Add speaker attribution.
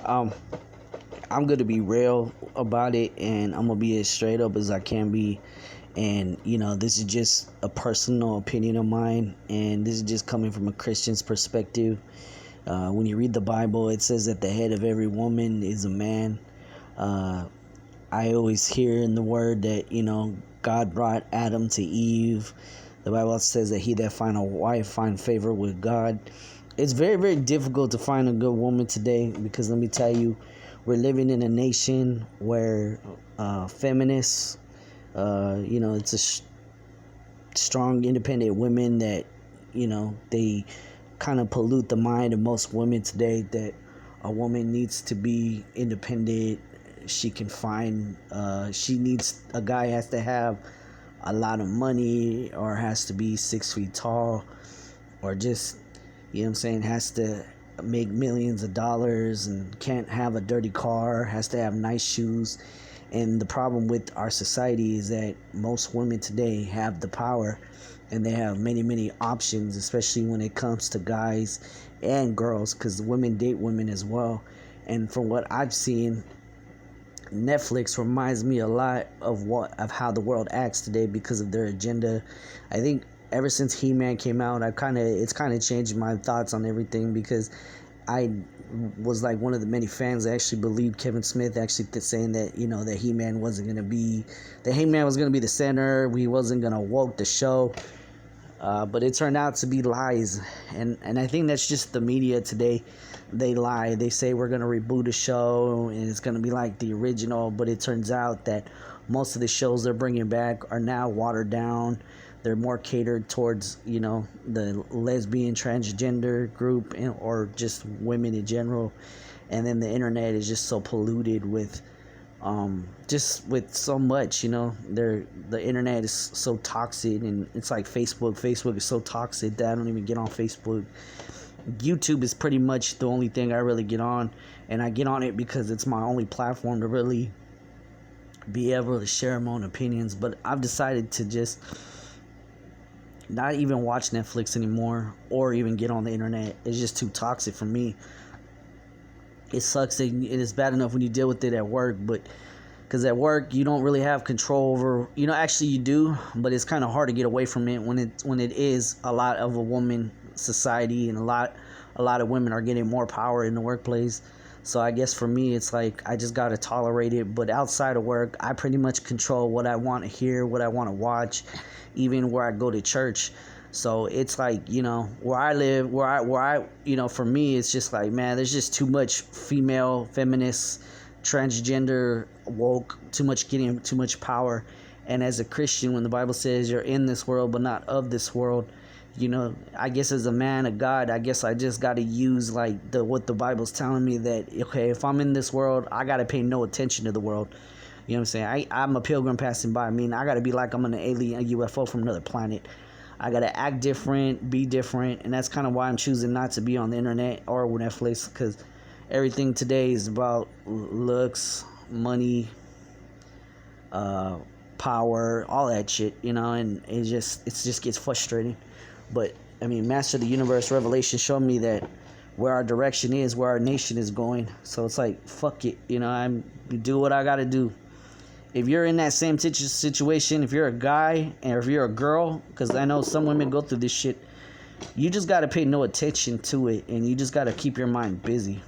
Speaker 1: Um, I'm gonna be real about it, and I'm gonna be as straight up as I can be. And this is just a personal opinion of mine, and this is just coming from a Christian's perspective. When you read the Bible, it says that the head of every woman is a man. Uh, I always hear in the word that God brought Adam to Eve. The Bible says that he that find a wife find favor with God. It's very, very difficult to find a good woman today because let me tell you, we're living in a nation where feminists, it's strong, independent women that, they kind of pollute the mind of most women today that a woman needs to be independent. She can find, she needs, a guy has to have a lot of money or has to be 6 feet tall or just, has to make millions of dollars and can't have a dirty car, has to have nice shoes. And the problem with our society is that most women today have the power and they have many, many options, especially when it comes to guys and girls, because women date women as well. And from what I've seen, Netflix reminds me a lot of how the world acts today because of their agenda. I think ever since He-Man came out, it's kind of changed my thoughts on everything because I was like one of the many fans that actually believed Kevin Smith actually saying that that He-Man wasn't gonna be He-Man was gonna be the center. He wasn't gonna woke the show, but it turned out to be lies, and I think that's just the media today. They lie. They say we're gonna reboot a show and it's gonna be like the original, but it turns out that most of the shows they're bringing back are now watered down. They're more catered towards the lesbian, transgender group, or just women in general. And then the internet is just so polluted with just with so much. The internet is so toxic, and it's like Facebook is so toxic that I don't even get on Facebook. YouTube is pretty much the only thing I really get on, and I get on it because it's my only platform to really be able to share my own opinions. But I've decided to just not even watch Netflix anymore or even get on the internet. It's just too toxic for me. It sucks. It is bad enough when you deal with it at work, but because at work you don't really have control over. Actually you do, but it's kind of hard to get away from it when it is a lot of a woman society, and a lot of women are getting more power in the workplace. So I guess for me it's like I just gotta tolerate it. But outside of work, I pretty much control what I want to hear, what I want to watch, even where I go to church. So it's like, where I live, where I for me, it's just like, man, there's just too much female, feminist, transgender, woke, too much power. And as a Christian, when the Bible says you're in this world but not of this world, I guess as a man of God, I guess I just got to use like what the Bible's telling me, that okay, if I'm in this world, I got to pay no attention to the world. You know what I'm saying? I'm a pilgrim passing by. I mean, I got to be like I'm an alien, a UFO from another planet. I got to act different, be different, and that's kind of why I'm choosing not to be on the internet or Netflix, because everything today is about looks, money, power, all that shit, and it just gets frustrating. But I mean, Master of the Universe Revelation showed me that where our direction is, where our nation is going. So it's like, fuck it, I'm do what I gotta do. If you're in that same situation, if you're a guy or if you're a girl, because I know some women go through this shit, you just gotta pay no attention to it, and you just gotta keep your mind busy.